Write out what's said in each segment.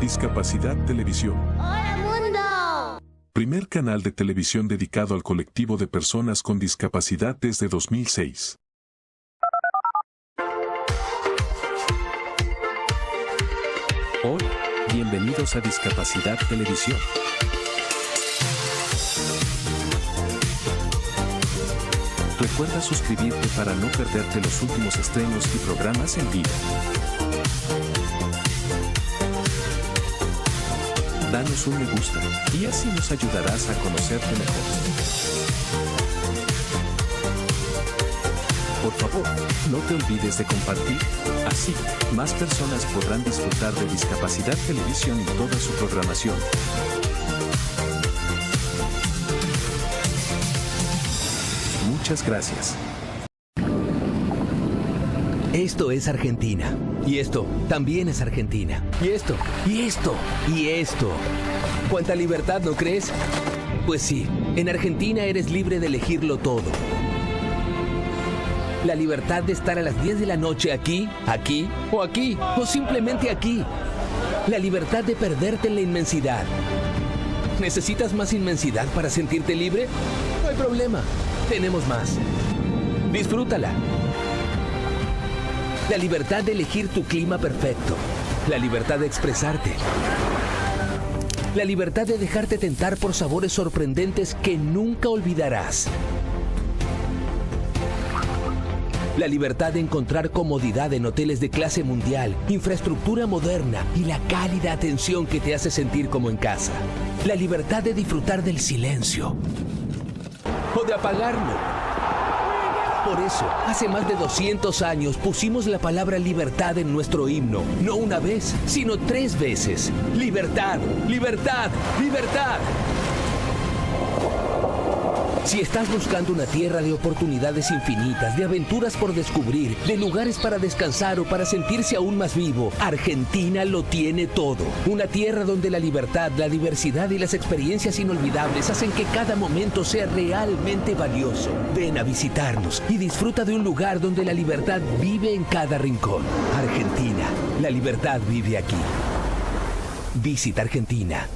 Discapacidad Televisión. ¡Hola, mundo! Primer canal de televisión dedicado al colectivo de personas con discapacidad desde 2006. Hola, bienvenidos a Discapacidad Televisión. Recuerda suscribirte para no perderte los últimos estrenos y programas en vivo. Danos un me gusta y así nos ayudarás a conocerte mejor. Por favor, no te olvides de compartir, así más personas podrán disfrutar de Discapacidad Televisión y toda su programación. Muchas gracias. Esto es Argentina. Y esto también es Argentina. Y esto, y esto, y esto. ¿Cuánta libertad, no crees? Pues sí, en Argentina eres libre de elegirlo todo. La libertad de estar a las 10 de la noche aquí, o simplemente aquí. La libertad de perderte en la inmensidad. ¿Necesitas más inmensidad para sentirte libre? No hay problema, tenemos más. Disfrútala. La libertad de elegir tu clima perfecto. La libertad de expresarte. La libertad de dejarte tentar por sabores sorprendentes que nunca olvidarás. La libertad de encontrar comodidad en hoteles de clase mundial, infraestructura moderna y la cálida atención que te hace sentir como en casa. La libertad de disfrutar del silencio o de apagarlo. Por eso, hace más de 200 años pusimos la palabra libertad en nuestro himno. No una vez, sino 3 veces. Libertad, libertad, libertad. Si estás buscando una tierra de oportunidades infinitas, de aventuras por descubrir, de lugares para descansar o para sentirse aún más vivo, Argentina lo tiene todo. Una tierra donde la libertad, la diversidad y las experiencias inolvidables hacen que cada momento sea realmente valioso. Ven a visitarnos y disfruta de un lugar donde la libertad vive en cada rincón. Argentina, la libertad vive aquí. Visita Argentina.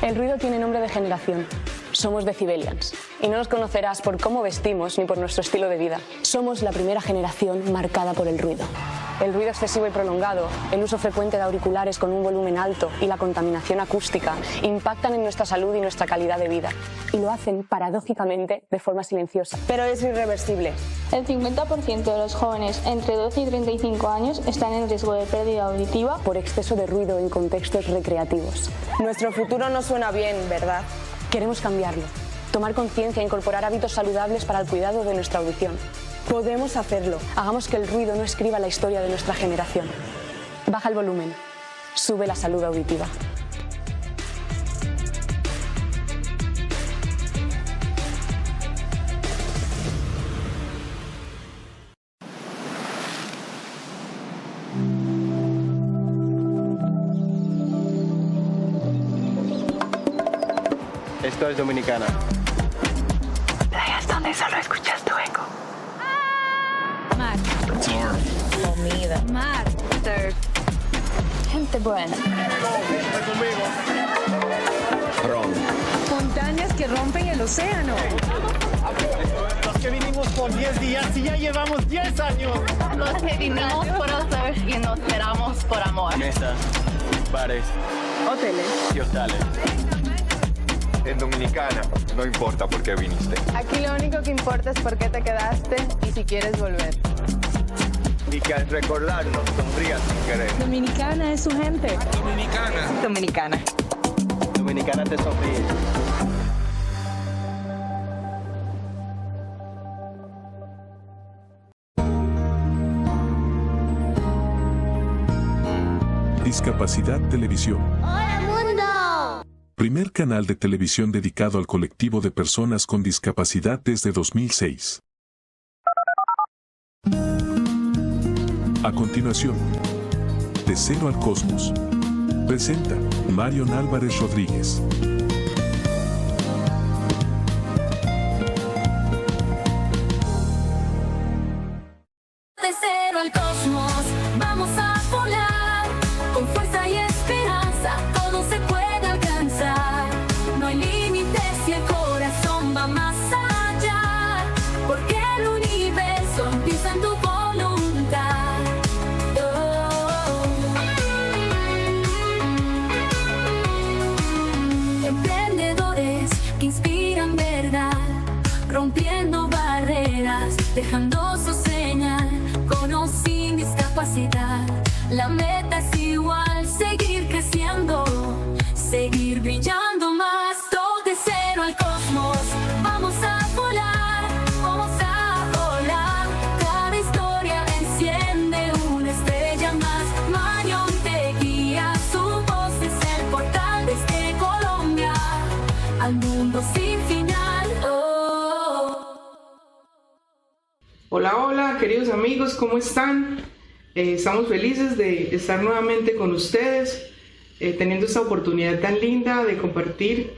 El ruido tiene nombre de generación. Somos Decibelians. Y no nos conocerás por cómo vestimos ni por nuestro estilo de vida. Somos la primera generación marcada por el ruido. El ruido excesivo y prolongado, el uso frecuente de auriculares con un volumen alto y la contaminación acústica impactan en nuestra salud y nuestra calidad de vida. Y lo hacen, paradójicamente, de forma silenciosa. Pero es irreversible. El 50% de los jóvenes entre 12 y 35 años están en riesgo de pérdida auditiva por exceso de ruido en contextos recreativos. Nuestro futuro no suena bien, ¿verdad? Queremos cambiarlo. Tomar conciencia e incorporar hábitos saludables para el cuidado de nuestra audición. Podemos hacerlo. Hagamos que el ruido no escriba la historia de nuestra generación. Baja el volumen. Sube la salud auditiva. Esto es Dominicana. Playas donde solo escuchas tu eco. Mar. Comida. Mar. Surf. Gente buena. Ron. Montañas que rompen el océano. Los que vinimos por 10 días y ya llevamos 10 años. Los que vinimos por hacer y nos quedamos por amor. Mesas, bares, Hoteles y hostales. En Dominicana, no importa por qué viniste. Aquí lo único que importa es por qué te quedaste y si quieres volver. Y que al recordarnos sonrías sin querer. Dominicana es su gente. Dominicana. Dominicana. Dominicana te sonríe. Discapacidad Televisión. ¡Hola, mundo! Primer canal de televisión dedicado al colectivo de personas con discapacidad desde 2006. A continuación, De Cero al Cosmos. Presenta Marion Álvarez Rodríguez. dejando su señal, con o sin discapacidad. La meta es igual, seguir creciendo, seguir brillando más, todo de cero al cosmos. Vamos a volar, vamos a volar. Cada historia enciende una estrella más. Marion te guía, su voz es el portal desde Colombia al mundo sin final. Hola, hola, queridos amigos, ¿cómo están? Estamos felices de estar nuevamente con ustedes, teniendo esta oportunidad tan linda de compartir.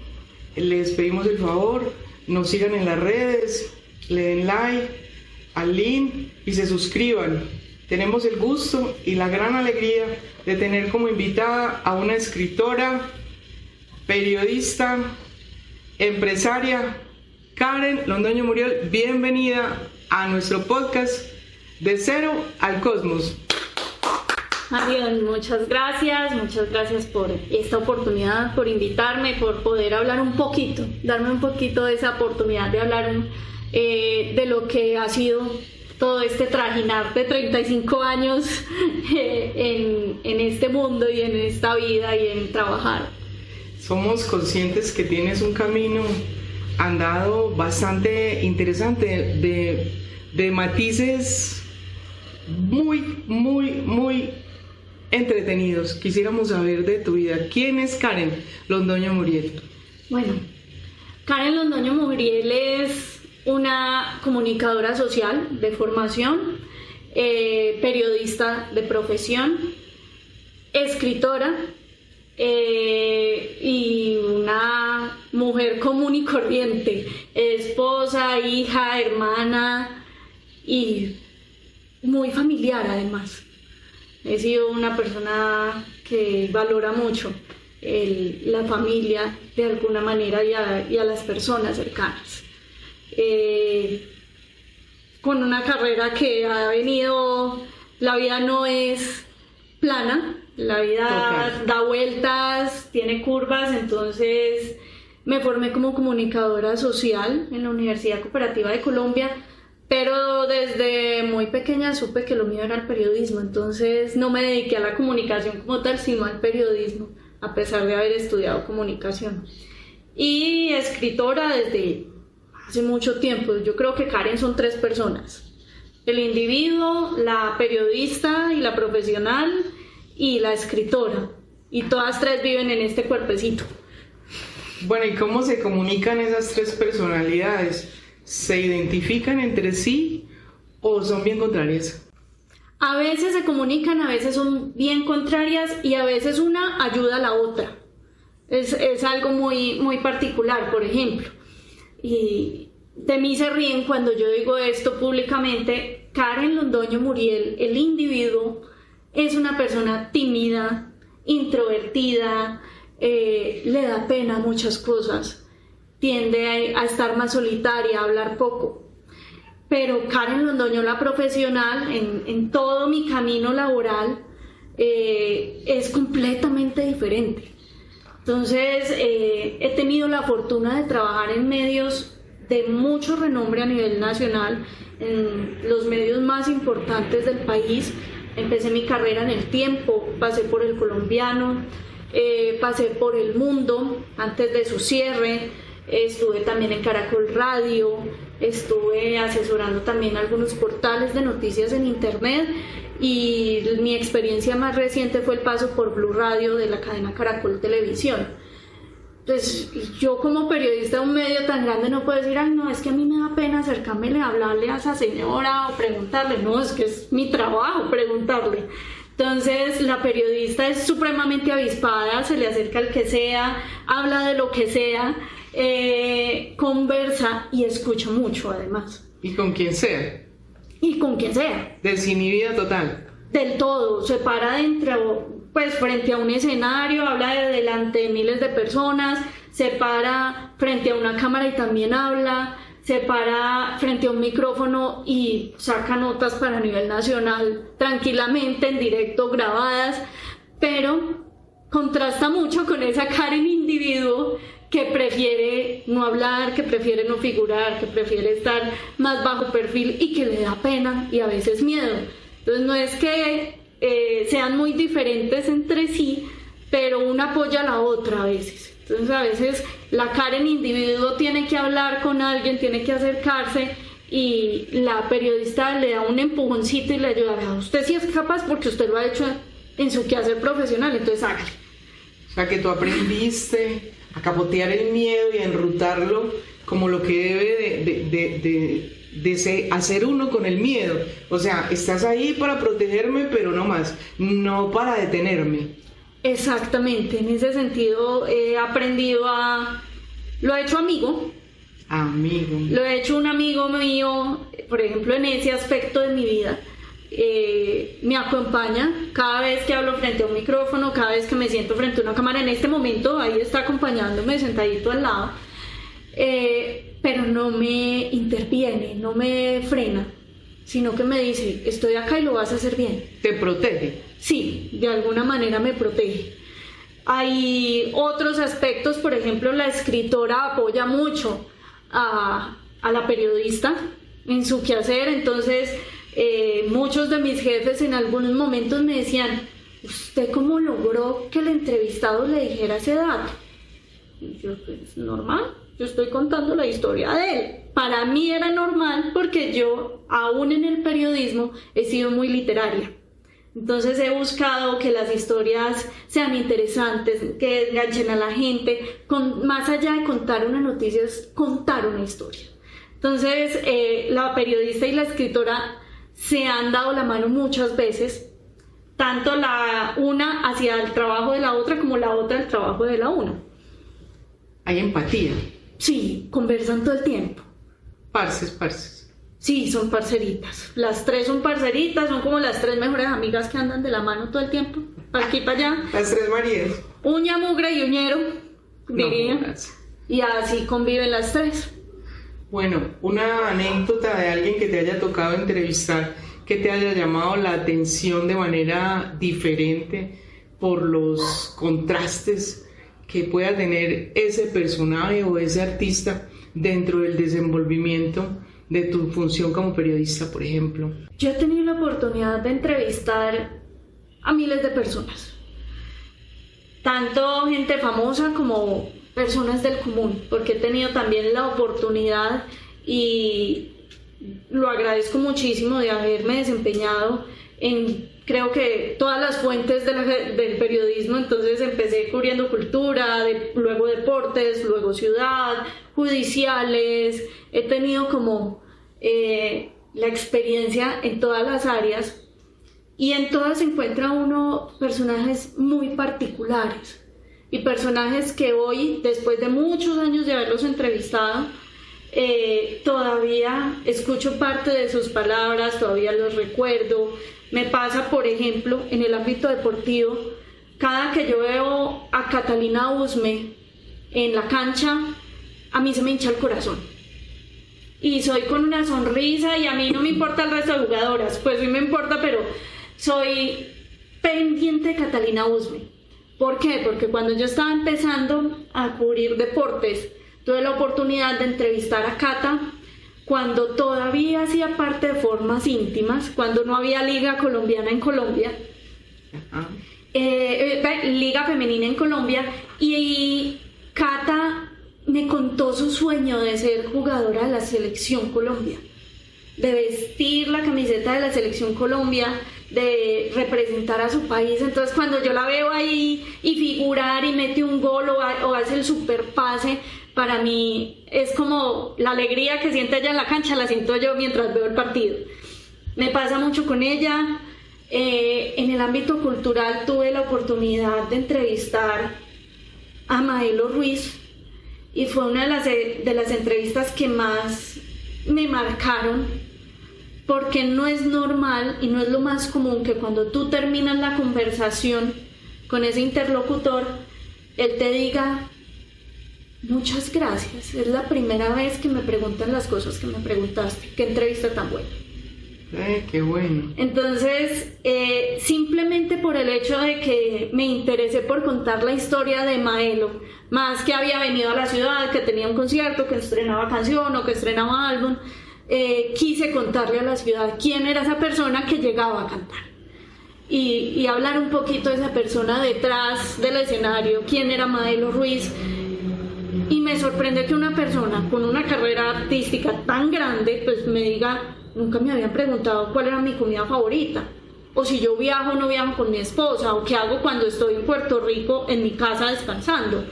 Les pedimos el favor, nos sigan en las redes, le den like al link y se suscriban. Tenemos el gusto y la gran alegría de tener como invitada a una escritora, periodista, empresaria, Karen Londoño Muriel. Bienvenida a nuestro podcast De Cero al Cosmos. Marion, muchas gracias por esta oportunidad, por invitarme, por poder hablar un poquito, darme un poquito de esa oportunidad de hablar de lo que ha sido todo este trajinar de 35 años en este mundo y en esta vida y en trabajar. Somos conscientes que tienes un camino andado bastante interesante, de matices muy entretenidos. Quisiéramos saber de tu vida. ¿Quién es Karen Londoño Muriel? Bueno, Karen Londoño Muriel es una comunicadora social de formación, periodista de profesión, escritora, y una mujer común y corriente, esposa, hija, hermana y muy familiar además. He sido una persona que valora mucho la familia de alguna manera y a las personas cercanas. Con una carrera que ha venido, la vida no es plana. La vida da vueltas, tiene curvas, entonces me formé como comunicadora social en la Universidad Cooperativa de Colombia, pero desde muy pequeña supe que lo mío era el periodismo, entonces no me dediqué a la comunicación como tal, sino al periodismo, a pesar de haber estudiado comunicación. Y escritora desde hace mucho tiempo. Yo creo que Karen son 3 personas: el individuo, la periodista y la profesional, y la escritora, y todas 3 viven en este cuerpecito. Bueno, ¿y cómo se comunican esas 3 personalidades? ¿Se identifican entre sí o son bien contrarias? A veces se comunican, a veces son bien contrarias y a veces una ayuda a la otra. Es algo muy particular, por ejemplo. Y de mí se ríen cuando yo digo esto públicamente. Karen Londoño Muriel, el individuo, es una persona tímida, introvertida, le da pena muchas cosas, tiende a estar más solitaria, a hablar poco. Pero Karen Londoño, la profesional, en todo mi camino laboral, es completamente diferente. Entonces, he tenido la fortuna de trabajar en medios de mucho renombre a nivel nacional, en los medios más importantes del país. Empecé mi carrera en El Tiempo, pasé por El Colombiano, pasé por El Mundo antes de su cierre, estuve también en Caracol Radio, estuve asesorando también algunos portales de noticias en internet, y mi experiencia más reciente fue el paso por Blue Radio de la cadena Caracol Televisión. Pues yo como periodista de un medio tan grande no puedo decir, ay no, es que a mí me da pena acercarme a hablarle a esa señora o preguntarle. No, es que es mi trabajo preguntarle. Entonces la periodista es supremamente avispada, se le acerca al que sea, habla de lo que sea, conversa y escucha mucho además. ¿Y con quien sea? Y con quien sea. Desinhibida total. Del todo, se para dentro, pues frente a un escenario, habla delante de miles de personas, se para frente a una cámara y también habla, se para frente a un micrófono y saca notas para nivel nacional tranquilamente, en directo, grabadas, pero contrasta mucho con esa Karen individuo que prefiere no hablar, que prefiere no figurar, que prefiere estar más bajo perfil y que le da pena y a veces miedo. Entonces no es que sean muy diferentes entre sí, pero una apoya a la otra a veces. Entonces a veces la Karen individuo tiene que hablar con alguien, tiene que acercarse, y la periodista le da un empujoncito y le ayuda: "Vea, usted sí es capaz porque usted lo ha hecho en su quehacer profesional, entonces hágale". O sea, que tú aprendiste a capotear el miedo y a enrutarlo como lo que debe hacer uno con el miedo. O sea, estás ahí para protegerme, pero no más, no para detenerme. Exactamente, en ese sentido he aprendido lo he hecho amigo. Lo he hecho un amigo mío, por ejemplo, en ese aspecto de mi vida. Me acompaña cada vez que hablo frente a un micrófono, cada vez que me siento frente a una cámara. En este momento ahí está acompañándome sentadito al lado, pero no me interviene, no me frena, sino que me dice: estoy acá y lo vas a hacer bien. ¿Te protege? Sí, de alguna manera me protege. Hay otros aspectos, por ejemplo, la escritora apoya mucho a la periodista en su quehacer. Entonces muchos de mis jefes en algunos momentos me decían: ¿usted cómo logró que el entrevistado le dijera ese dato? Y yo: pues normal, yo estoy contando la historia de él. Para mí era normal porque yo, aún en el periodismo, he sido muy literaria. Entonces he buscado que las historias sean interesantes, que enganchen a la gente, más allá de contar una noticia, es contar una historia. Entonces la periodista y la escritora se han dado la mano muchas veces, tanto la una hacia el trabajo de la otra como la otra al trabajo de la una. ¿Hay empatía? Sí, conversan todo el tiempo. Parces. Sí, son parceritas. Las tres son parceritas, son como las tres mejores amigas que andan de la mano todo el tiempo, para aquí y para allá. Las tres Marías. Uña, mugre y uñero, diría. No, y así conviven las tres. Bueno, una anécdota de alguien que te haya tocado entrevistar, que te haya llamado la atención de manera diferente por los contrastes que pueda tener ese personaje o ese artista dentro del desenvolvimiento de tu función como periodista, por ejemplo. Yo he tenido la oportunidad de entrevistar a miles de personas, tanto gente famosa como personas del común, porque he tenido también la oportunidad, y lo agradezco muchísimo, de haberme desempeñado en, creo que, todas las fuentes del periodismo. Entonces empecé cubriendo cultura, luego deportes, luego ciudad, judiciales. He tenido como la experiencia en todas las áreas, y en todas se encuentra uno personajes muy particulares, y personajes que hoy, después de muchos años de haberlos entrevistado, todavía escucho parte de sus palabras, todavía los recuerdo. Me pasa, por ejemplo, en el ámbito deportivo, cada que yo veo a Catalina Usme en la cancha, a mí se me hincha el corazón. Y soy con una sonrisa, y a mí no me importa el resto de jugadoras, pues sí me importa, pero soy pendiente de Catalina Usme. ¿Por qué? Porque cuando yo estaba empezando a cubrir deportes, tuve la oportunidad de entrevistar a Cata cuando todavía hacía parte de formas íntimas, cuando no había liga colombiana en Colombia, liga femenina en Colombia, y Cata me contó su sueño de ser jugadora de la Selección Colombia, de vestir la camiseta de la Selección Colombia, de representar a su país. Entonces cuando yo la veo ahí y figurar y mete un gol o hace el super pase, para mí es como la alegría que siente ella en la cancha, la siento yo mientras veo el partido. Me pasa mucho con ella. En el ámbito cultural tuve la oportunidad de entrevistar a Maelo Ruiz, y fue una de las entrevistas que más me marcaron, porque no es normal y no es lo más común que cuando tú terminas la conversación con ese interlocutor, él te diga: muchas gracias, es la primera vez que me preguntan las cosas que me preguntaste, qué entrevista tan buena. Qué bueno. Entonces, simplemente por el hecho de que me interesé por contar la historia de Maelo, más que había venido a la ciudad, que tenía un concierto, que estrenaba canción o que estrenaba álbum, quise contarle a la ciudad quién era esa persona que llegaba a cantar. Y hablar un poquito de esa persona detrás del escenario, quién era Maelo Ruiz. Y me sorprende que una persona con una carrera artística tan grande pues me diga, nunca me habían preguntado cuál era mi comida favorita, o si yo viajo o no viajo con mi esposa, o qué hago cuando estoy en Puerto Rico en mi casa descansando,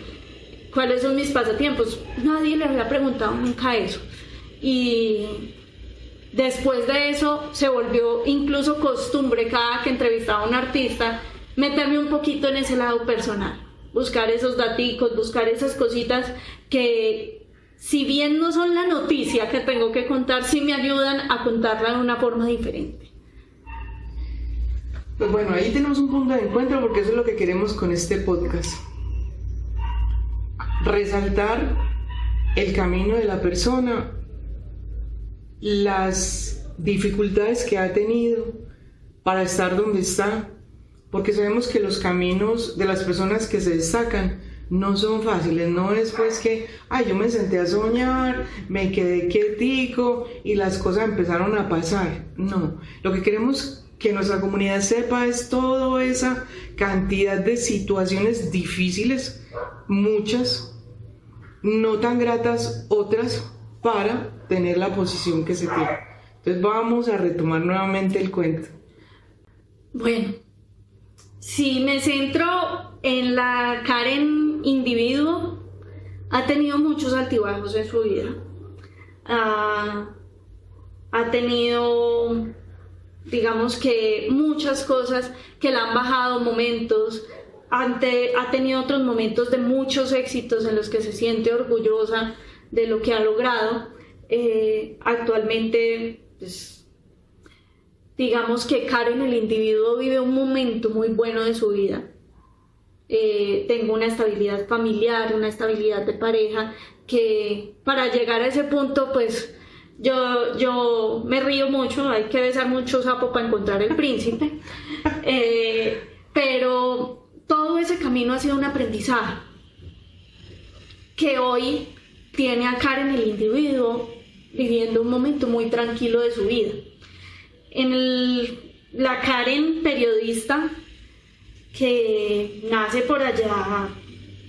cuáles son mis pasatiempos. Nadie le había preguntado nunca eso. Y después de eso se volvió incluso costumbre, cada que entrevistaba a un artista, meterme un poquito en ese lado personal, buscar esos daticos, buscar esas cositas que, si bien no son la noticia que tengo que contar, sí me ayudan a contarla de una forma diferente. Pues bueno, ahí tenemos un punto de encuentro, porque eso es lo que queremos con este podcast. Resaltar el camino de la persona, las dificultades que ha tenido para estar donde está, porque sabemos que los caminos de las personas que se destacan no son fáciles. No es pues que, yo me senté a soñar, me quedé quietico y las cosas empezaron a pasar. No, lo que queremos que nuestra comunidad sepa es toda esa cantidad de situaciones difíciles, muchas, no tan gratas, otras, para tener la posición que se tiene. Entonces vamos a retomar nuevamente el cuento. Bueno, si me centro en la Karen individuo, ha tenido muchos altibajos en su vida. Ha tenido, digamos que, muchas cosas que la han bajado, momentos. Ha tenido otros momentos de muchos éxitos en los que se siente orgullosa de lo que ha logrado. Actualmente, pues, digamos que Karen el individuo vive un momento muy bueno de su vida. Tengo una estabilidad familiar, una estabilidad de pareja, que para llegar a ese punto, pues yo me río mucho, hay que besar mucho sapo para encontrar el príncipe, pero todo ese camino ha sido un aprendizaje que hoy tiene a Karen el individuo viviendo un momento muy tranquilo de su vida. La Karen periodista, que nace por allá,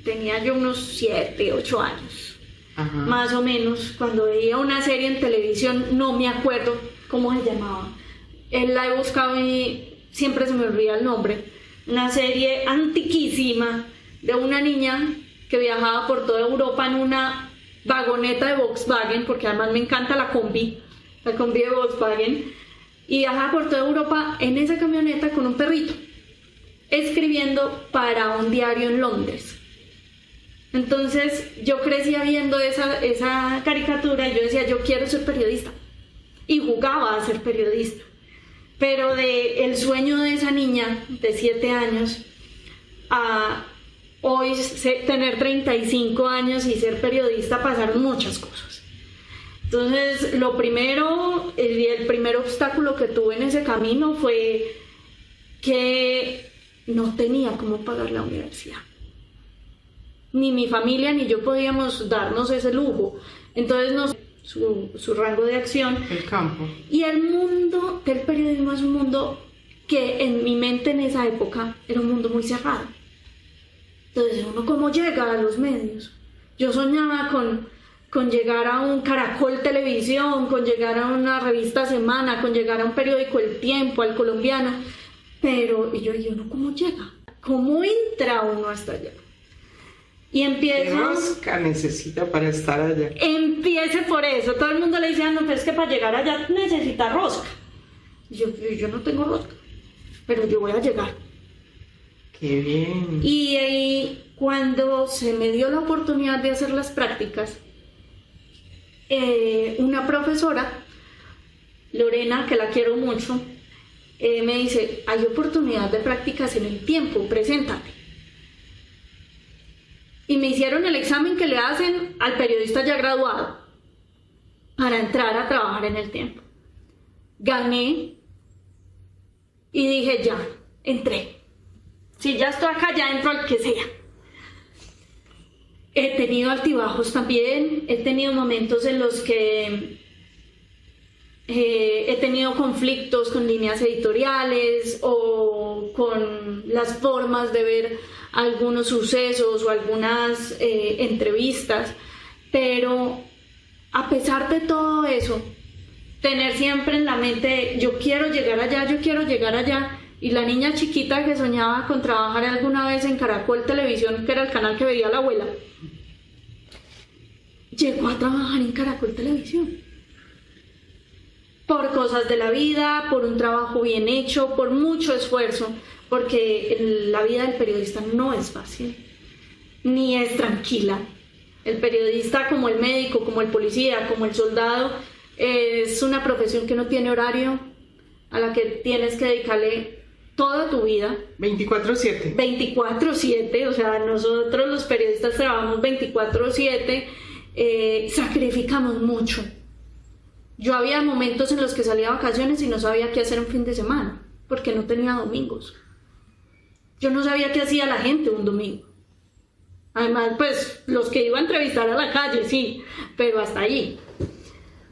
tenía yo unos 7, 8 años, más o menos, cuando veía una serie en televisión, no me acuerdo cómo se llamaba, la he buscado y siempre se me olvida el nombre, una serie antiquísima de una niña que viajaba por toda Europa en una vagoneta de Volkswagen, porque además me encanta la combi de Volkswagen, y viajaba por toda Europa en esa camioneta con un perrito, escribiendo para un diario en Londres. Entonces yo crecía viendo esa caricatura y yo decía, yo quiero ser periodista, y jugaba a ser periodista. Pero el sueño de esa niña de 7 años a hoy tener 35 años y ser periodista, pasaron muchas cosas. Entonces lo primero, el primer obstáculo que tuve en ese camino fue que no tenía cómo pagar la universidad. Ni mi familia ni yo podíamos darnos ese lujo. Entonces su rango de acción, el campo. Y el mundo del periodismo es un mundo que en mi mente en esa época era un mundo muy cerrado. Entonces uno, ¿cómo llega a los medios? Yo soñaba con llegar a un Caracol Televisión, con llegar a una revista Semana, con llegar a un periódico El Tiempo, al Colombiano, pero yo no, ¿cómo llega? ¿Cómo entra uno hasta allá? Y empiezo... ¿Qué máscara necesita para estar allá? Empiece por eso. Todo el mundo le dice, no, pero es que para llegar allá necesita rosca. Yo no tengo rosca, pero yo voy a llegar. ¡Qué bien! Y cuando se me dio la oportunidad de hacer las prácticas, una profesora, Lorena, que la quiero mucho, me dice, hay oportunidad de prácticas en El Tiempo, preséntate. Y me hicieron el examen que le hacen al periodista ya graduado para entrar a trabajar en El Tiempo. gané y dije, ya, entré. Si ya estoy acá, ya entro al que sea. He tenido altibajos también, he tenido momentos en los que he tenido conflictos con líneas editoriales o con las formas de ver algunos sucesos o algunas entrevistas, pero a pesar de todo eso, tener siempre en la mente, yo quiero llegar allá, y la niña chiquita que soñaba con trabajar alguna vez en Caracol Televisión, que era el canal que veía la abuela, llegó a trabajar en Caracol Televisión. Por cosas de la vida, por un trabajo bien hecho, por mucho esfuerzo, porque la vida del periodista no es fácil, ni es tranquila. El periodista, como el médico, como el policía, como el soldado, es una profesión que no tiene horario, a la que tienes que dedicarle toda tu vida. 24/7. 24/7, o sea, nosotros los periodistas trabajamos 24/7, sacrificamos mucho. Yo había momentos en los que salía a vacaciones y no sabía qué hacer un fin de semana, porque no tenía domingos. Yo no sabía qué hacía la gente un domingo. Además, pues, los que iba a entrevistar a la calle, sí, pero hasta allí.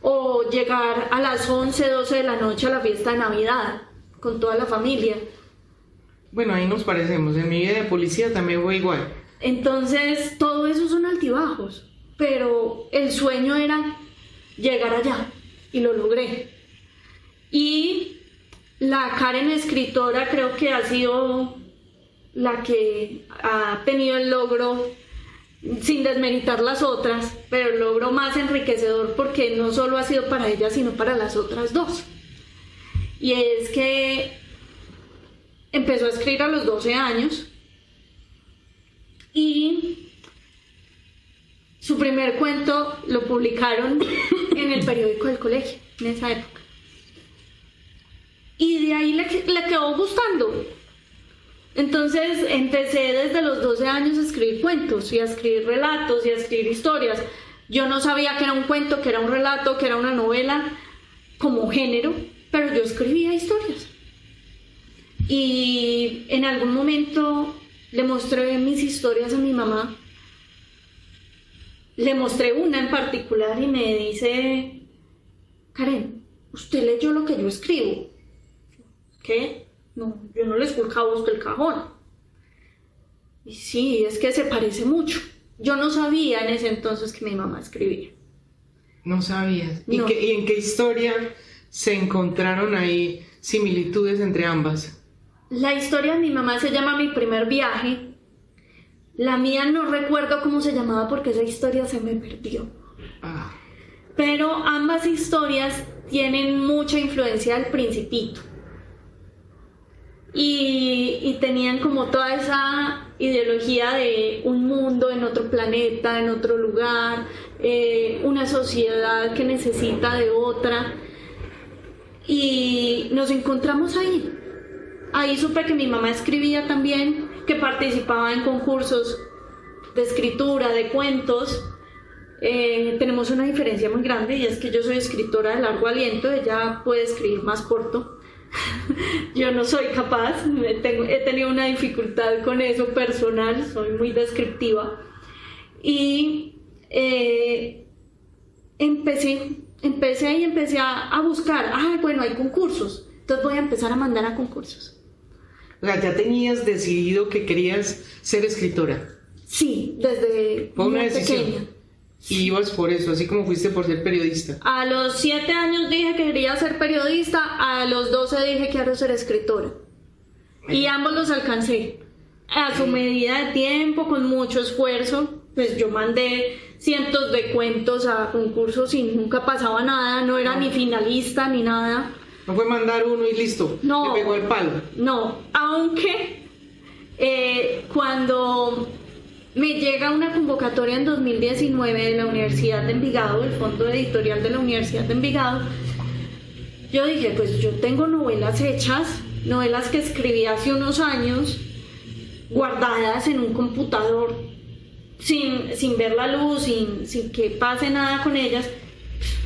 O llegar a las 11, 12 de la noche a la fiesta de Navidad, con toda la familia. Bueno, ahí nos parecemos. En mi vida de policía también fue igual. Entonces, todo eso son altibajos, pero el sueño era llegar allá, y lo logré. Y la Karen escritora creo que ha sido la que ha tenido el logro, sin desmeritar las otras, pero el logro más enriquecedor, porque no solo ha sido para ella, sino para las otras dos. Y es que empezó a escribir a los 12 años y su primer cuento lo publicaron en el periódico del colegio, en esa época. Y de ahí le quedó gustando. Entonces empecé desde los 12 años a escribir cuentos y a escribir relatos y a escribir historias. Yo no sabía que era un cuento, que era un relato, que era una novela como género, pero yo escribía historias. Y en algún momento le mostré mis historias a mi mamá. Le mostré una en particular y me dice, Karen, ¿usted leyó lo que yo escribo? ¿Qué? No, yo no le esculcaba a usted el cajón. Y sí, es que se parece mucho. Yo no sabía en ese entonces que mi mamá escribía. No sabías. No. ¿Y en qué historia se encontraron ahí similitudes entre ambas? La historia de mi mamá se llama Mi primer viaje. La mía no recuerdo cómo se llamaba porque esa historia se me perdió. Pero ambas historias tienen mucha influencia del Principito. Y tenían como toda esa ideología de un mundo en otro planeta, en otro lugar, una sociedad que necesita de otra. Y nos encontramos ahí. Ahí supe que mi mamá escribía también, que participaba en concursos de escritura, de cuentos. Tenemos una diferencia muy grande, y es que yo soy escritora de largo aliento, ella puede escribir más corto. Yo no soy capaz, he tenido una dificultad con eso personal, soy muy descriptiva. Y empecé ahí, empecé a buscar, bueno, hay concursos, entonces voy a empezar a mandar a concursos. O sea, ¿ya tenías decidido que querías ser escritora? Sí, desde ¿Fue una muy decisión? pequeña. Y ibas por eso, así como fuiste por ser periodista. A los 7 años dije que quería ser periodista, a los 12 dije que quiero ser escritora. Y ambos los alcancé. A su medida de tiempo, con mucho esfuerzo. Pues yo mandé cientos de cuentos a concursos y nunca pasaba nada, no era ni finalista ni nada. No fue mandar uno y listo, no, le pegó el palo. No, aunque cuando me llega una convocatoria en 2019 de la Universidad de Envigado, del Fondo Editorial de la Universidad de Envigado, yo dije, pues yo tengo novelas hechas, novelas que escribí hace unos años, guardadas en un computador, sin ver la luz, sin que pase nada con ellas.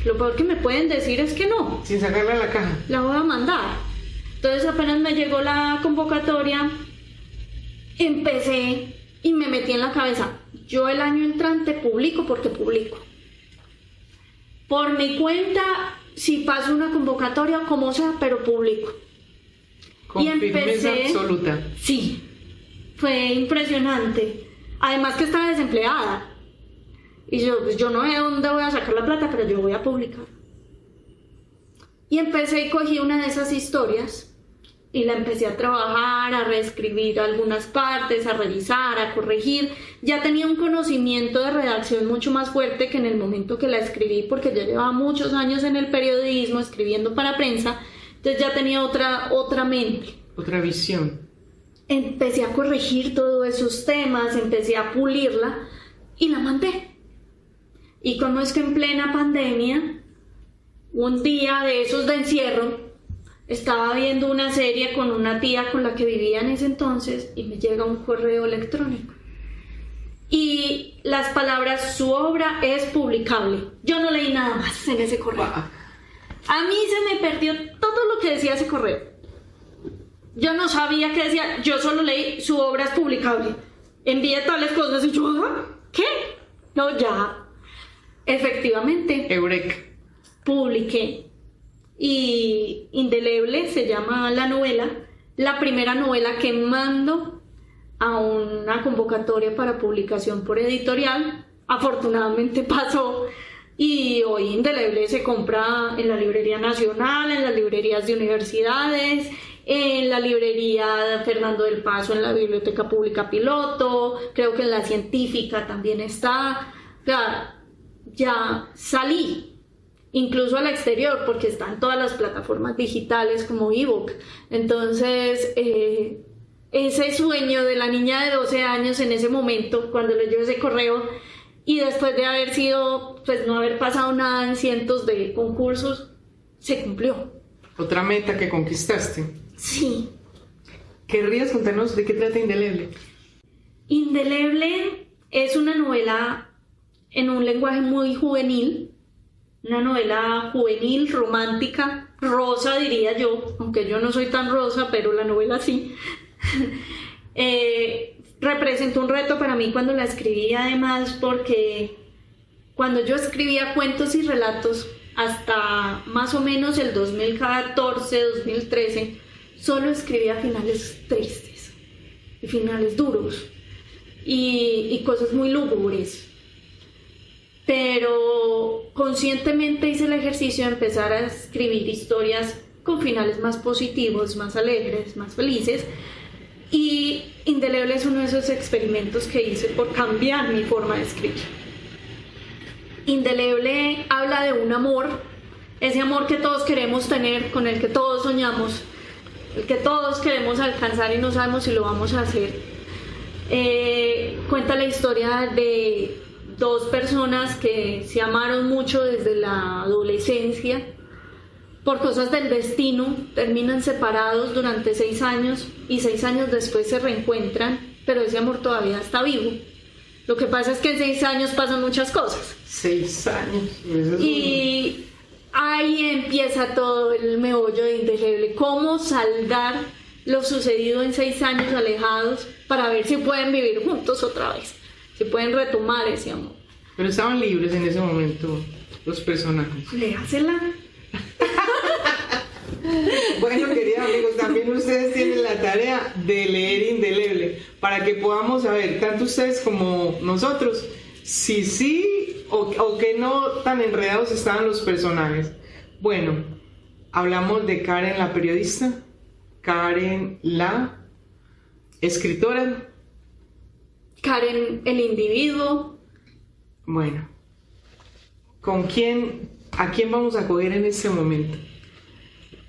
lo peor que me pueden decir es que no. Sin sacarla a la caja. La voy a mandar. Entonces apenas me llegó la convocatoria, empecé y me metí en la cabeza, yo el año entrante publico porque publico. Por mi cuenta, si paso una convocatoria, como sea, pero publico. Con firmeza absoluta. Sí, fue impresionante. Además que estaba desempleada. Y yo, pues yo no sé de dónde voy a sacar la plata, pero yo voy a publicar. Y empecé y cogí una de esas historias y la empecé a trabajar, a reescribir algunas partes, a revisar, a corregir. Ya tenía un conocimiento de redacción mucho más fuerte que en el momento que la escribí, porque ya llevaba muchos años en el periodismo, escribiendo para prensa, entonces ya tenía otra mente. Otra visión. Empecé a corregir todos esos temas, empecé a pulirla y la mandé. Y como es que en plena pandemia, un día de esos de encierro, estaba viendo una serie con una tía con la que vivía en ese entonces y me llega un correo electrónico. Y las palabras, su obra es publicable. Yo no leí nada más en ese correo. A mí se me perdió todo lo que decía ese correo. Yo no sabía qué decía, yo solo leí, su obra es publicable. Envié tales cosas y yo, ¿qué? No, ya. Efectivamente. Eureka. Publiqué. Y Indeleble se llama la novela, la primera novela que mando a una convocatoria para publicación por editorial. Afortunadamente pasó y hoy Indeleble se compra en la Librería Nacional, en las librerías de universidades, en la librería Fernando del Paso, en la Biblioteca Pública Piloto, creo que en la Científica también está. Ya salí incluso al exterior, porque está en todas las plataformas digitales como ebook. Entonces, ese sueño de la niña de 12 años en ese momento, cuando leyó ese correo, y después de haber sido, pues no haber pasado nada en cientos de concursos, se cumplió. Otra meta que conquistaste. Sí. ¿Querrías contarnos de qué trata Indeleble? Indeleble es una novela en un lenguaje muy juvenil, una novela juvenil, romántica, rosa diría yo, aunque yo no soy tan rosa, pero la novela sí. Representó un reto para mí cuando la escribí, además porque cuando yo escribía cuentos y relatos hasta más o menos el 2014, 2013, solo escribía finales tristes y finales duros y cosas muy lúgubres. Pero conscientemente hice el ejercicio de empezar a escribir historias con finales más positivos, más alegres, más felices. Y Indeleble es uno de esos experimentos que hice por cambiar mi forma de escribir. Indeleble habla de un amor, ese amor que todos queremos tener, con el que todos soñamos, el que todos queremos alcanzar y no sabemos si lo vamos a hacer. Cuenta la historia de dos personas que se amaron mucho desde la adolescencia. Por cosas del destino terminan separados durante 6 años y 6 años después se reencuentran, pero ese amor todavía está vivo. Lo que pasa es que en 6 años pasan muchas cosas. 6 años. Y ahí empieza todo el meollo de Indeleble. Cómo saldar lo sucedido en 6 años alejados para ver si pueden vivir juntos otra vez, si pueden retomar ese amor. Pero estaban libres en ese momento los personajes. Léasela. Bueno, queridos amigos, también ustedes tienen la tarea de leer Indeleble para que podamos saber, tanto ustedes como nosotros, si sí o que no tan enredados estaban los personajes. Bueno, hablamos de Karen la periodista, Karen la escritora, Karen el individuo. Bueno, ¿a quién vamos a coger en este momento?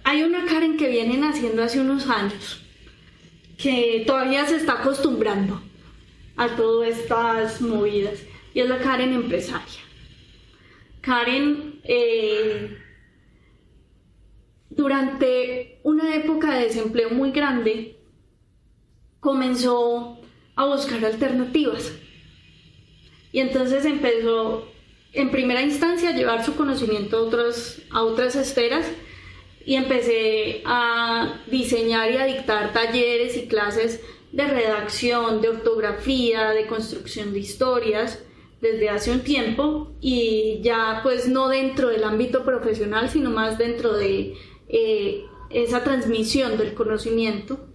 Hay una Karen que viene naciendo hace unos años, que todavía se está acostumbrando a todas estas movidas, y es la Karen empresaria. Karen, durante una época de desempleo muy grande, comenzó a buscar alternativas. Y entonces empezó en primera instancia llevar su conocimiento a otras esferas y empecé a diseñar y a dictar talleres y clases de redacción, de ortografía, de construcción de historias desde hace un tiempo, y ya pues no dentro del ámbito profesional, sino más dentro de esa transmisión del conocimiento,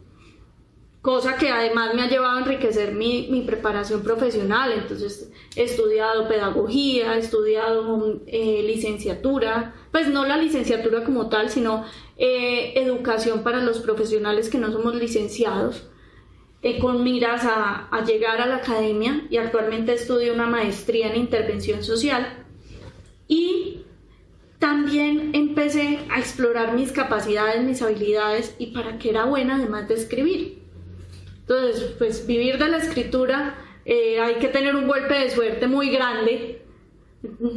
cosa que además me ha llevado a enriquecer mi preparación profesional. Entonces he estudiado pedagogía, he estudiado licenciatura, pues no la licenciatura como tal, sino educación para los profesionales que no somos licenciados, con miras a llegar a la academia, y actualmente estudio una maestría en intervención social. Y también empecé a explorar mis capacidades, mis habilidades y para qué era buena además de escribir. Entonces, pues vivir de la escritura, hay que tener un golpe de suerte muy grande.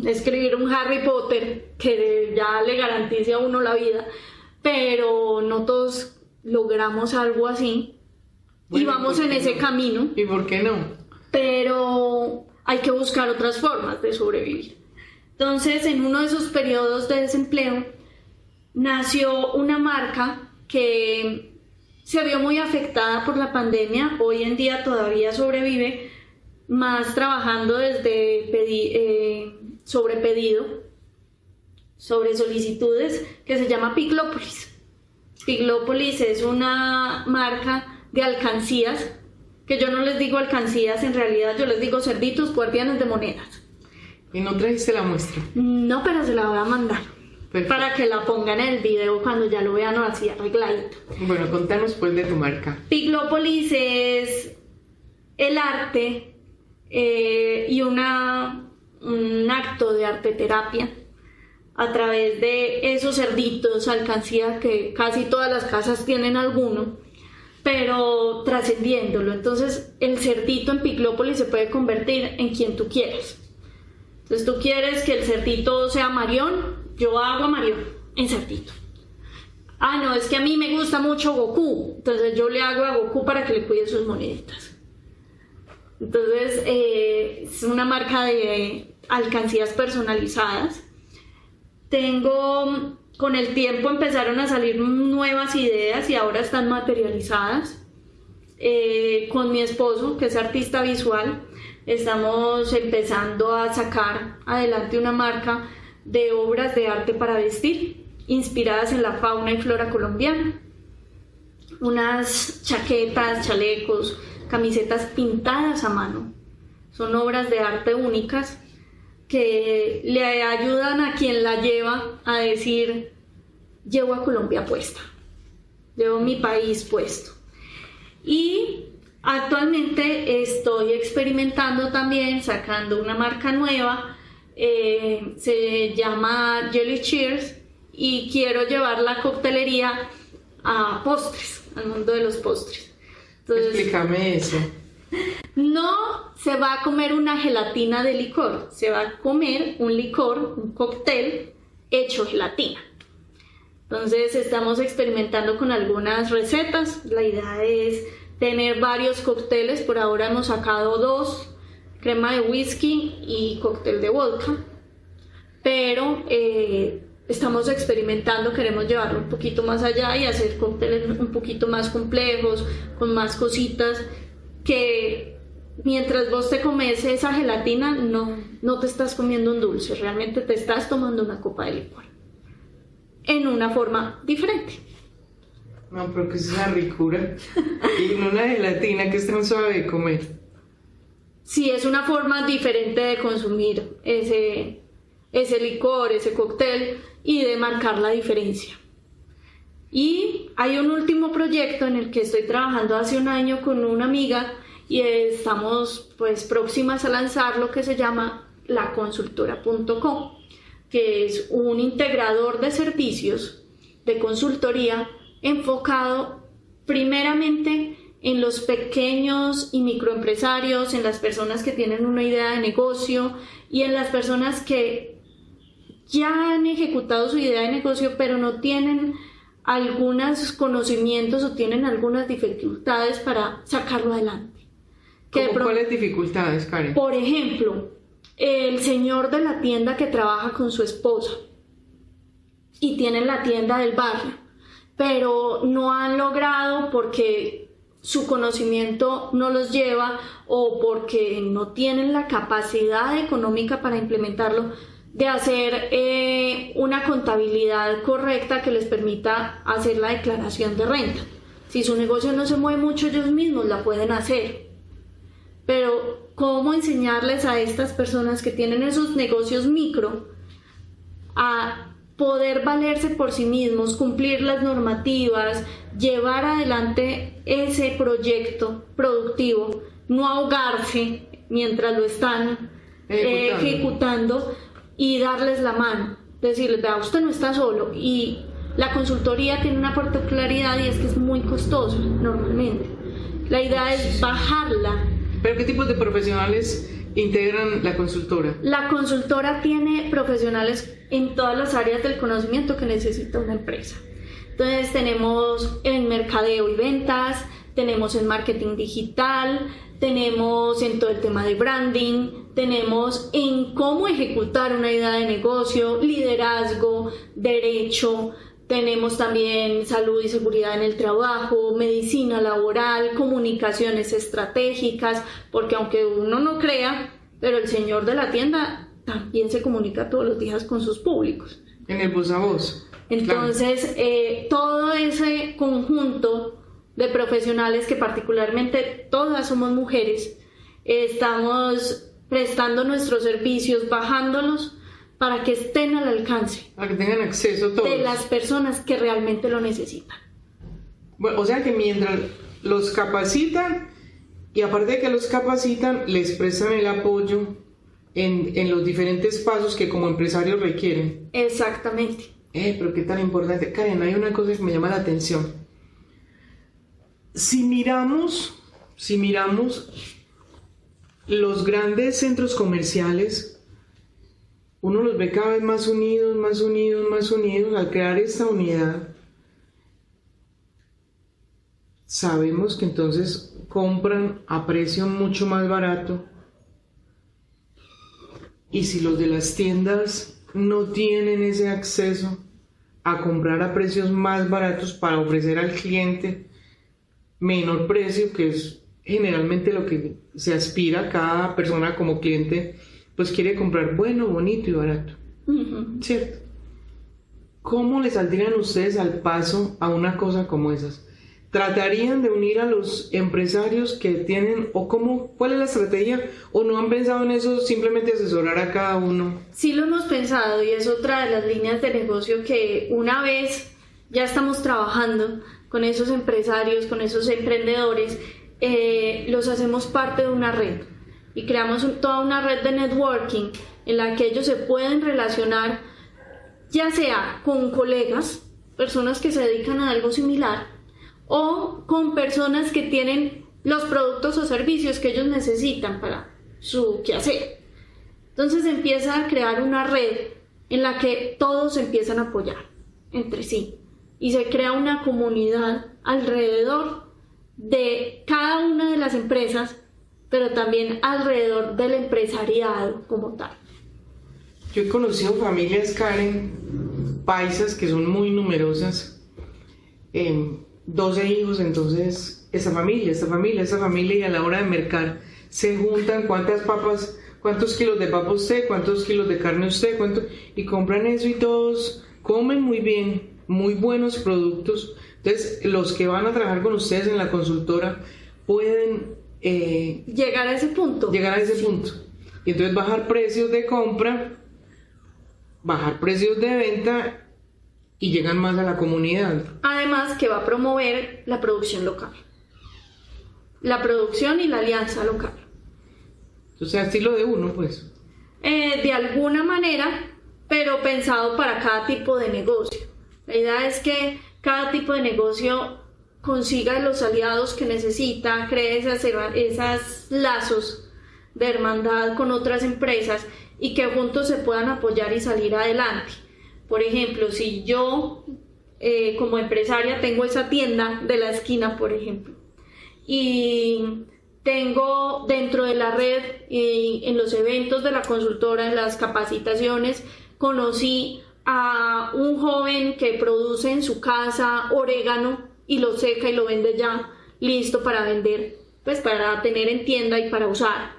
Escribir un Harry Potter que ya le garantice a uno la vida, pero no todos logramos algo así. Bueno, y vamos en ese camino. ¿Y por qué no? Pero hay que buscar otras formas de sobrevivir. Entonces, en uno de esos periodos de desempleo, nació una marca que se vio muy afectada por la pandemia. Hoy en día todavía sobrevive, más trabajando desde sobre pedido, sobre solicitudes, que se llama Piglópolis. Piglópolis es una marca de alcancías, que yo no les digo alcancías, en realidad yo les digo cerditos guardianes de monedas. ¿Y no trajiste la muestra? No, pero se la voy a mandar. Perfecto. Para que la pongan en el video cuando ya lo vean así arregladito. Bueno, contanos pues de tu marca. Piglópolis es el arte y un acto de arteterapia a través de esos cerditos, alcancía, que casi todas las casas tienen alguno, pero trascendiéndolo. Entonces el cerdito en Piglópolis se puede convertir en quien tú quieras. Entonces tú quieres que el cerdito sea Marión, yo hago a Marión en cerdito. Ah, no, es que a mí me gusta mucho Goku, entonces yo le hago a Goku para que le cuide sus moneditas. Entonces es una marca de alcancías personalizadas. Con el tiempo empezaron a salir nuevas ideas y ahora están materializadas. Con mi esposo, que es artista visual, estamos empezando a sacar adelante una marca de obras de arte para vestir, inspiradas en la fauna y flora colombiana. Unas chaquetas, chalecos, camisetas pintadas a mano. Son obras de arte únicas que le ayudan a quien la lleva a decir: llevo a Colombia puesta, llevo mi país puesto. Y actualmente estoy experimentando también, sacando una marca nueva, se llama Jelly Cheers, y quiero llevar la coctelería a postres, al mundo de los postres. Entonces, explícame eso. No se va a comer una gelatina de licor, se va a comer un licor, un cóctel hecho gelatina. Entonces estamos experimentando con algunas recetas. La idea es tener varios cócteles. Por ahora hemos sacado 2, crema de whisky y cóctel de vodka, pero estamos experimentando, queremos llevarlo un poquito más allá y hacer cócteles un poquito más complejos, con más cositas, que mientras vos te comes esa gelatina no te estás comiendo un dulce, realmente te estás tomando una copa de licor en una forma diferente. No, pero que es una ricura. Y en una gelatina que es tan suave de comer. Sí, es una forma diferente de consumir ese licor, ese cóctel, y de marcar la diferencia. Y hay un último proyecto en el que estoy trabajando hace un año con una amiga, y estamos pues próximas a lanzar lo que se llama laconsultora.com, que es un integrador de servicios de consultoría enfocado primeramente en los pequeños y microempresarios, en las personas que tienen una idea de negocio y en las personas que ya han ejecutado su idea de negocio pero no tienen algunos conocimientos o tienen algunas dificultades para sacarlo adelante. ¿Cuáles dificultades, Karen? Por ejemplo, el señor de la tienda que trabaja con su esposa y tienen la tienda del barrio, pero no han logrado porque su conocimiento no los lleva o porque no tienen la capacidad económica para implementarlo, de hacer una contabilidad correcta que les permita hacer la declaración de renta. Si su negocio no se mueve mucho, ellos mismos la pueden hacer. Pero, ¿cómo enseñarles a estas personas que tienen esos negocios micro a poder valerse por sí mismos, cumplir las normativas, llevar adelante ese proyecto productivo, no ahogarse mientras lo están ejecutando y darles la mano, decirles, vea, usted no está solo? Y la consultoría tiene una particularidad y es que es muy costosa normalmente. La idea es bajarla. ¿Pero qué tipos de profesionales integran la consultora? La consultora tiene profesionales en todas las áreas del conocimiento que necesita una empresa. Entonces tenemos en mercadeo y ventas, tenemos en marketing digital, tenemos en todo el tema de branding, tenemos en cómo ejecutar una idea de negocio, liderazgo, derecho, tenemos también salud y seguridad en el trabajo, medicina laboral, comunicaciones estratégicas, porque aunque uno no crea, pero el señor de la tienda también se comunica todos los días con sus públicos. En el voz a voz. Entonces, todo ese conjunto de profesionales que particularmente todas somos mujeres, estamos prestando nuestros servicios, bajándolos para que estén al alcance, para que tengan acceso todos, de las personas que realmente lo necesitan. Bueno, o sea que mientras los capacitan, y aparte de que los capacitan, les prestan el apoyo en los diferentes pasos que como empresarios requieren. Exactamente. Pero qué tan importante. Karen, hay una cosa que me llama la atención. Si miramos los grandes centros comerciales, uno los ve cada vez más unidos. Al crear esta unidad, sabemos que entonces compran a precio mucho más barato, y si los de las tiendas no tienen ese acceso a comprar a precios más baratos para ofrecer al cliente menor precio, que es generalmente lo que se aspira, cada persona como cliente pues quiere comprar bueno, bonito y barato. ¿Cierto? ¿Cómo le saldrían ustedes al paso a una cosa como esas? ¿Tratarían de unir a los empresarios que tienen, o cuál es la estrategia, o no han pensado en eso, simplemente asesorar a cada uno? Sí lo hemos pensado, y es otra de las líneas de negocio que una vez ya estamos trabajando con esos empresarios, con esos emprendedores, los hacemos parte de una red y creamos toda una red de networking en la que ellos se pueden relacionar, ya sea con colegas, personas que se dedican a algo similar, o con personas que tienen los productos o servicios que ellos necesitan para su quehacer. Entonces empieza a crear una red en la que todos se empiezan a apoyar entre sí y se crea una comunidad alrededor de cada una de las empresas, pero también alrededor del empresariado como tal. Yo he conocido familias, Karen, paisas, que son muy numerosas, 12 hijos, entonces esa familia, y a la hora de mercar se juntan cuántos kilos de papa usted, cuántos kilos de carne usted, y compran eso, y todos comen muy bien, muy buenos productos. Entonces los que van a trabajar con ustedes en la consultora pueden llegar a ese punto, y entonces bajar precios de compra, bajar precios de venta, y llegan más a la comunidad. Además que va a promover la producción local, la producción y la alianza local. O sea, estilo de uno, pues. De alguna manera, pero pensado para cada tipo de negocio. La idea es que cada tipo de negocio consiga los aliados que necesita, cree esos lazos de hermandad con otras empresas y que juntos se puedan apoyar y salir adelante. Por ejemplo, si yo como empresaria tengo esa tienda de la esquina, por ejemplo, y Tengo dentro de la red y en los eventos de la consultora, en las capacitaciones, conocí a un joven que produce en su casa orégano y lo seca y lo vende ya listo para vender, pues para tener en tienda y para usar.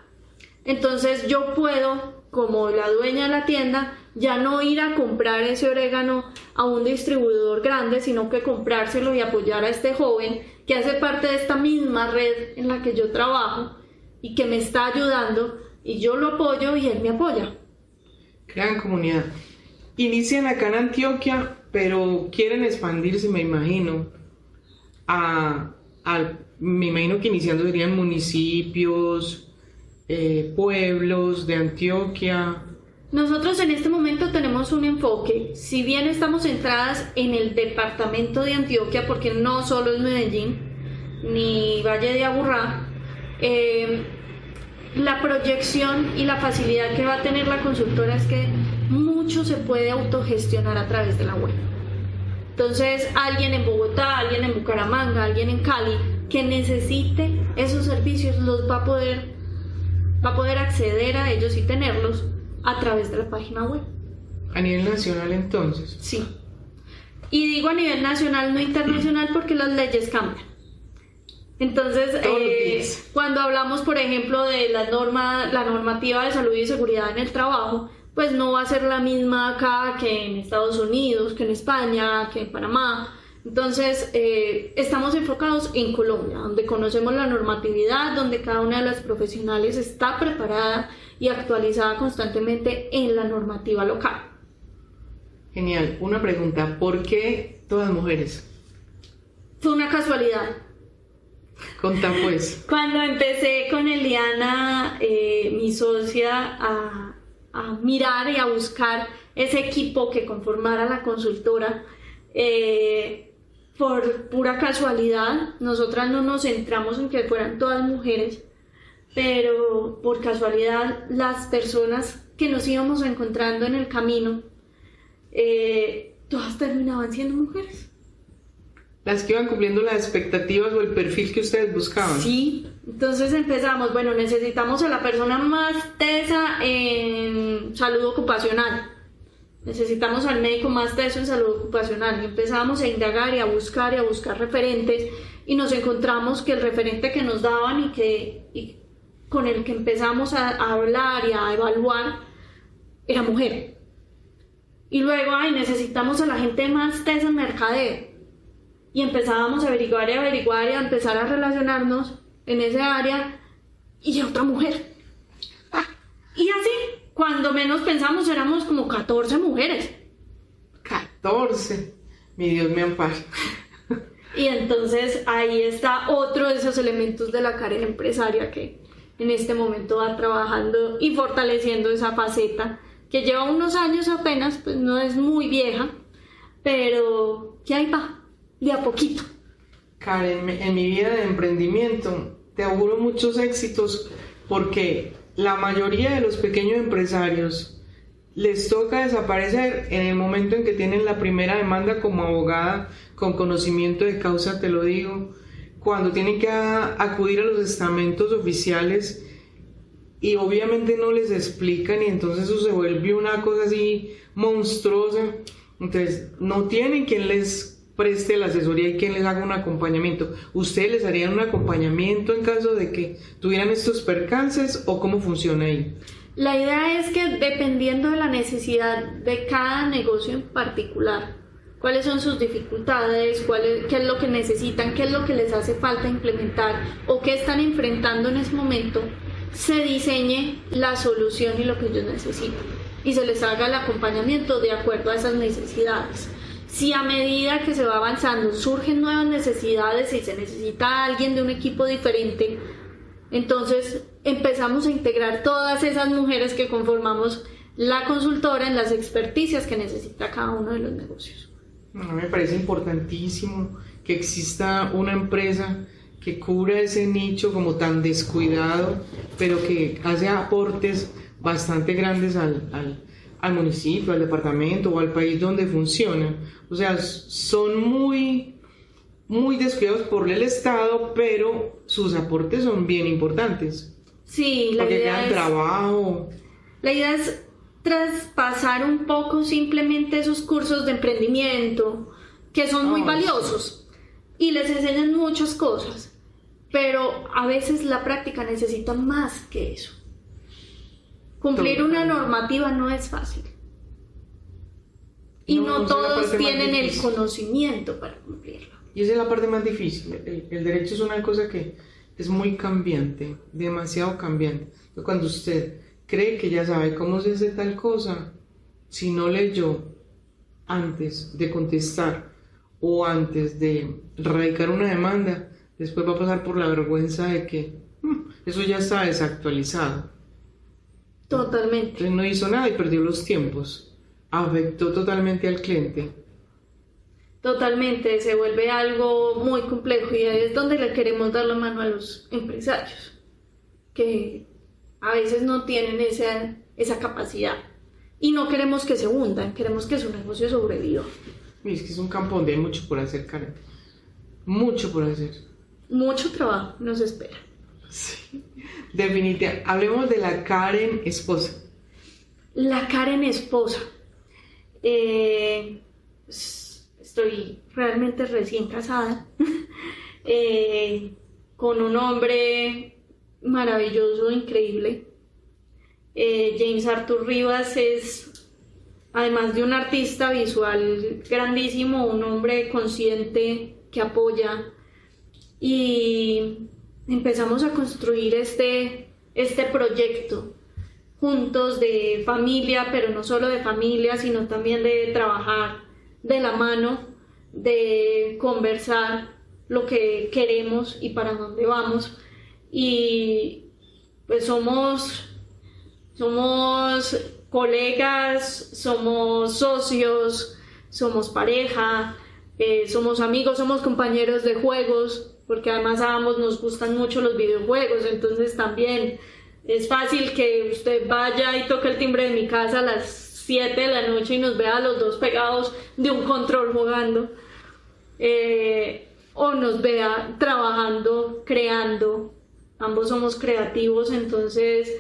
Entonces yo puedo, como la dueña de la tienda, ya no ir a comprar ese orégano a un distribuidor grande, sino que comprárselo y apoyar a este joven que hace parte de esta misma red en la que yo trabajo y que me está ayudando, y yo lo apoyo y él me apoya. Crean comunidad. Inician acá en Antioquia, pero quieren expandirse, me imagino, me imagino que iniciando serían municipios, pueblos de Antioquia. Nosotros en este momento tenemos un enfoque, si bien estamos centradas en el departamento de Antioquia, porque no solo es Medellín ni Valle de Aburrá, la proyección y la facilidad que va a tener la consultora es que mucho se puede autogestionar a través de la web. Entonces, alguien en Bogotá, alguien en Bucaramanga, alguien en Cali que necesite esos servicios los va a poder acceder a ellos y tenerlos a través de la página web. ¿A nivel nacional entonces? Sí. Y digo a nivel nacional, no internacional, porque las leyes cambian. Entonces, cuando hablamos, por ejemplo, de la normativa de salud y seguridad en el trabajo, pues no va a ser la misma acá que en Estados Unidos, que en España, que en Panamá. Entonces, estamos enfocados en Colombia, donde conocemos la normatividad, donde cada una de las profesionales está preparada y actualizada constantemente en la normativa local. Genial. Una pregunta, ¿por qué todas mujeres? Fue una casualidad. Contá pues. Cuando empecé con Eliana, mi socia, a mirar y a buscar ese equipo que conformara la consultora, por pura casualidad, nosotras no nos centramos en que fueran todas mujeres, pero por casualidad las personas que nos íbamos encontrando en el camino, todas terminaban siendo mujeres. Las que iban cumpliendo las expectativas o el perfil que ustedes buscaban. Sí, entonces empezamos, bueno, necesitamos a la persona más tesa en salud ocupacional. Necesitamos al médico más teso en salud ocupacional. Y empezamos a indagar y a buscar referentes, y nos encontramos que el referente que nos daban y con el que empezamos a hablar y a evaluar era mujer. Y luego, necesitamos a la gente más tesa en mercadeo. Y empezábamos a averiguar y a empezar a relacionarnos en ese área, y otra mujer. Y así, cuando menos pensamos, éramos como 14 mujeres. 14. Mi Dios me ampare. Y entonces ahí está otro de esos elementos de la carrera empresaria que en este momento va trabajando y fortaleciendo esa faceta que lleva unos años apenas, pues no es muy vieja, pero que ahí va, de a poquito. Karen, en mi vida de emprendimiento te auguro muchos éxitos, porque la mayoría de los pequeños empresarios les toca desaparecer en el momento en que tienen la primera demanda como abogada, con conocimiento de causa, te lo digo, cuando tienen que acudir a los estamentos oficiales y obviamente no les explican, y entonces eso se vuelve una cosa así monstruosa. Entonces no tienen quien les preste la asesoría y quien les haga un acompañamiento. ¿Ustedes les harían un acompañamiento en caso de que tuvieran estos percances, o cómo funciona ahí? La idea es que, dependiendo de la necesidad de cada negocio en particular, cuáles son sus dificultades, qué es lo que necesitan, qué es lo que les hace falta implementar o qué están enfrentando en ese momento, se diseñe la solución y lo que ellos necesitan, y se les haga el acompañamiento de acuerdo a esas necesidades. Si a medida que se va avanzando surgen nuevas necesidades y se necesita alguien de un equipo diferente, entonces empezamos a integrar todas esas mujeres que conformamos la consultora en las experticias que necesita cada uno de los negocios. Me parece importantísimo que exista una empresa que cubra ese nicho como tan descuidado, pero que hace aportes bastante grandes al municipio, al departamento o al país donde funciona. O sea, son muy muy descuidados por el Estado, pero sus aportes son bien importantes. Sí, porque crean trabajo. La idea es traspasar un poco simplemente esos cursos de emprendimiento, que son muy valiosos, y les enseñan muchas cosas, pero a veces la práctica necesita más que eso. Cumplir una normativa no es fácil. Y no todos tienen el conocimiento para cumplirlo. Y esa es la parte más difícil. El derecho es una cosa que es muy cambiante, demasiado cambiante. Cuando usted cree que ya sabe cómo se hace tal cosa, si no leyó antes de contestar o antes de radicar una demanda, después va a pasar por la vergüenza de que eso ya está desactualizado. Totalmente. Entonces no hizo nada y perdió los tiempos. Afectó totalmente al cliente. Totalmente, se vuelve algo muy complejo y ahí es donde le queremos dar la mano a los empresarios, que a veces no tienen esa capacidad y no queremos que se hundan, queremos que su negocio sobreviva. Es que es un campo donde hay mucho por hacer, Karen. Mucho por hacer. Mucho trabajo nos espera. Sí, definitivamente. Hablemos de la Karen esposa. La Karen esposa. Estoy realmente recién casada con un hombre maravilloso, increíble. James Arthur Rivas es, además de un artista visual grandísimo, un hombre consciente que apoya, y empezamos a construir este proyecto juntos de familia, pero no solo de familia, sino también de trabajar de la mano, de conversar lo que queremos y para dónde vamos. Y pues somos colegas, somos socios, somos pareja, somos amigos, somos compañeros de juegos, porque además a ambos nos gustan mucho los videojuegos, entonces también es fácil que usted vaya y toque el timbre de mi casa a las 7 de la noche y nos vea a los dos pegados de un control jugando, o nos vea trabajando, creando. Ambos somos creativos, entonces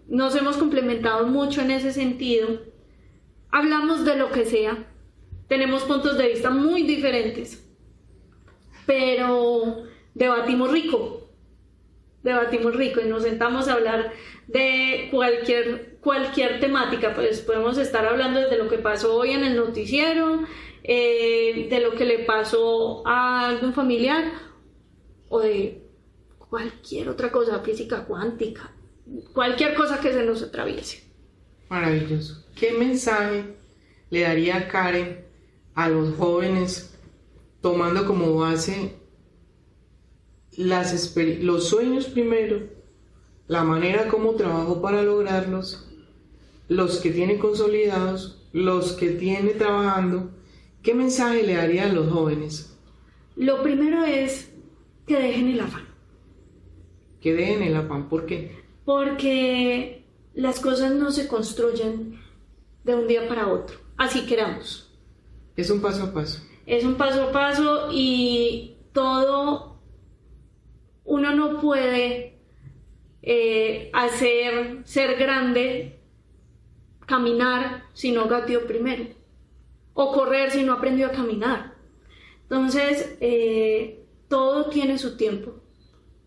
nos hemos complementado mucho en ese sentido. Hablamos de lo que sea, tenemos puntos de vista muy diferentes, pero debatimos rico y nos sentamos a hablar de cualquier temática. Pues podemos estar hablando desde lo que pasó hoy en el noticiero, de lo que le pasó a algún familiar, o de cualquier otra cosa, física cuántica, cualquier cosa que se nos atraviese. Maravilloso. ¿Qué mensaje le daría Karen a los jóvenes tomando como base los sueños primero, la manera como trabajó para lograrlos, los que tiene consolidados, los que tiene trabajando? ¿Qué mensaje le daría a los jóvenes? Lo primero es que dejen el afán. Que dejen el afán, ¿por qué? Porque las cosas no se construyen de un día para otro, así queramos. Es un paso a paso. Es un paso a paso y todo, uno no puede ser grande, caminar si no gateó primero, o correr si no aprendió a caminar. Entonces, todo tiene su tiempo,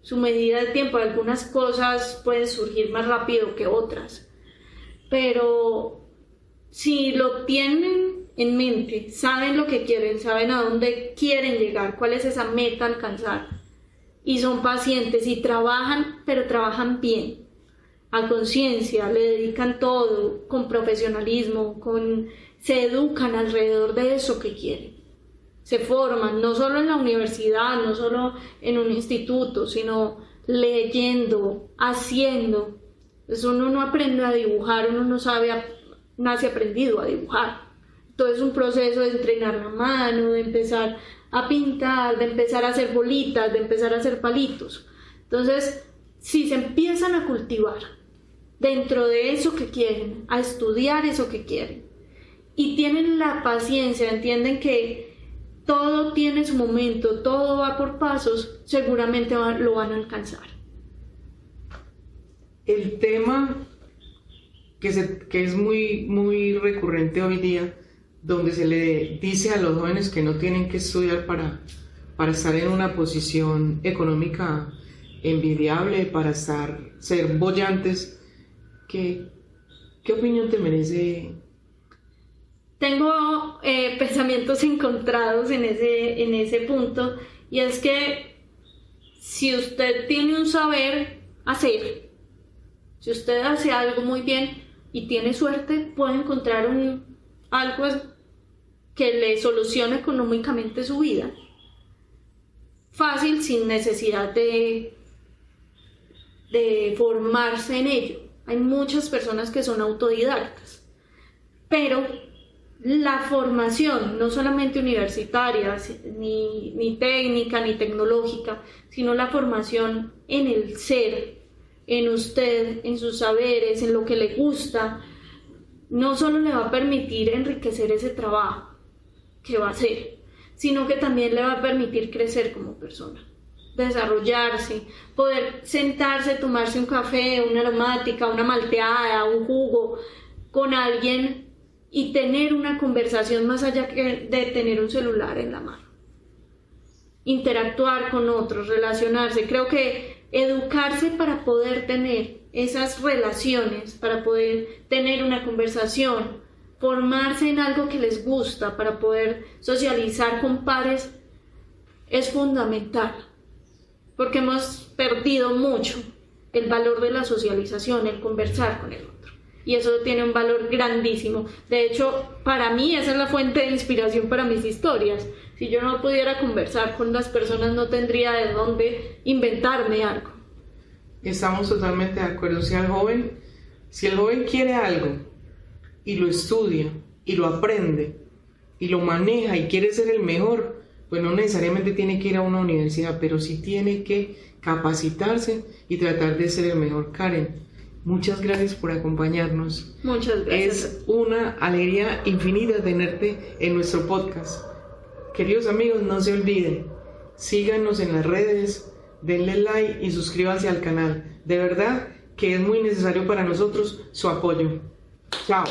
su medida de tiempo. Algunas cosas pueden surgir más rápido que otras, pero si lo tienen en mente, saben lo que quieren, saben a dónde quieren llegar, cuál es esa meta a alcanzar, y son pacientes y trabajan, pero trabajan bien, a conciencia, le dedican todo, con profesionalismo, se educan alrededor de eso que quieren, se forman, no solo en la universidad, no solo en un instituto, sino leyendo, haciendo. Pues uno no aprende a dibujar, uno no nace aprendido a dibujar. Todo es un proceso de entrenar la mano, de empezar a pintar, de empezar a hacer bolitas, de empezar a hacer palitos. Entonces, si se empiezan a cultivar dentro de eso que quieren, a estudiar eso que quieren, y tienen la paciencia, entienden que todo tiene su momento, todo va por pasos, seguramente lo van a alcanzar. El tema que es muy recurrente hoy día, donde se le dice a los jóvenes que no tienen que estudiar para estar en una posición económica envidiable, para ser bollantes, ¿qué opinión te merece? Tengo pensamientos encontrados en ese punto, y es que si usted tiene un saber hacer, si usted hace algo muy bien y tiene suerte, puede encontrar algo que le solucione económicamente su vida fácil, sin necesidad de formarse en ello. Hay muchas personas que son autodidactas, pero la formación, no solamente universitaria, ni técnica, ni tecnológica, sino la formación en el ser, en usted, en sus saberes, en lo que le gusta, no solo le va a permitir enriquecer ese trabajo que va a hacer, sino que también le va a permitir crecer como persona, desarrollarse, poder sentarse, tomarse un café, una aromática, una malteada, un jugo con alguien y tener una conversación más allá de tener un celular en la mano. Interactuar con otros, relacionarse. Creo que educarse para poder tener esas relaciones, para poder tener una conversación, formarse en algo que les gusta, para poder socializar con pares, es fundamental. Porque hemos perdido mucho el valor de la socialización, el conversar con el otro. Y eso tiene un valor grandísimo. De hecho, para mí esa es la fuente de inspiración para mis historias. Si yo no pudiera conversar con las personas, no tendría de dónde inventarme algo. Estamos totalmente de acuerdo. Si el joven quiere algo y lo estudia y lo aprende y lo maneja y quiere ser el mejor, pues no necesariamente tiene que ir a una universidad, pero sí tiene que capacitarse y tratar de ser el mejor. Karen, muchas gracias por acompañarnos. Muchas gracias. Es una alegría infinita tenerte en nuestro podcast. Queridos amigos, no se olviden, síganos en las redes, denle like y suscríbanse al canal. De verdad que es muy necesario para nosotros su apoyo. Chao.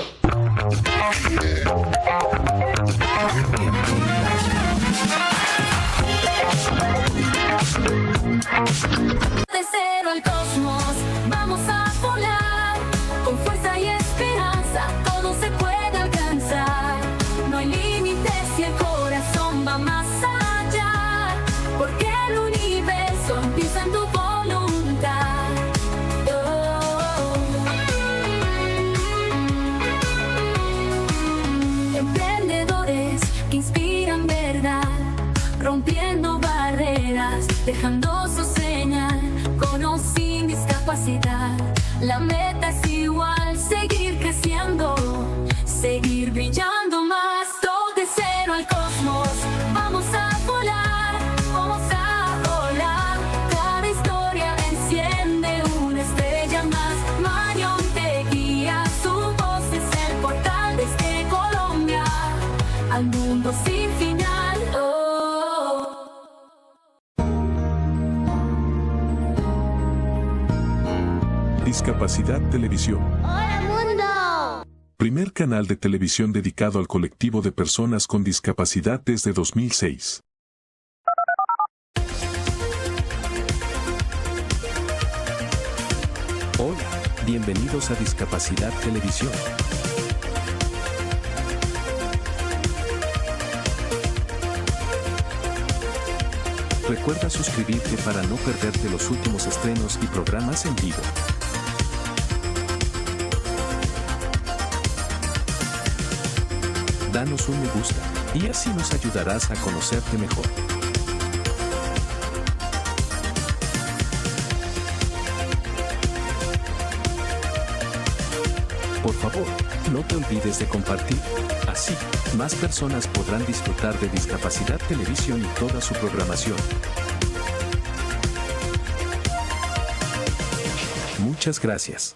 De cero al cosmos, vamos a volar, con fuerza y esperanza, todo se puede alcanzar. No hay límites y el corazón va más allá, porque el universo empieza en tu voluntad. Emprendedores que inspiran verdad, rompiendo barreras, dejando su señal, con o sin discapacidad. La meta es igual, seguir creciendo, seguir brillando más, todo de cero al cosmos. Vamos a volar, vamos a volar. Cada historia enciende una estrella más. Marion te guía, su voz es el portal desde Colombia al mundo sin final. Discapacidad Televisión. ¡Hola mundo! Primer canal de televisión dedicado al colectivo de personas con discapacidad desde 2006. Hola, bienvenidos a Discapacidad Televisión. Recuerda suscribirte para no perderte los últimos estrenos y programas en vivo. Danos un me gusta, y así nos ayudarás a conocerte mejor. Por favor, no te olvides de compartir. Así, más personas podrán disfrutar de Discapacidad Televisión y toda su programación. Muchas gracias.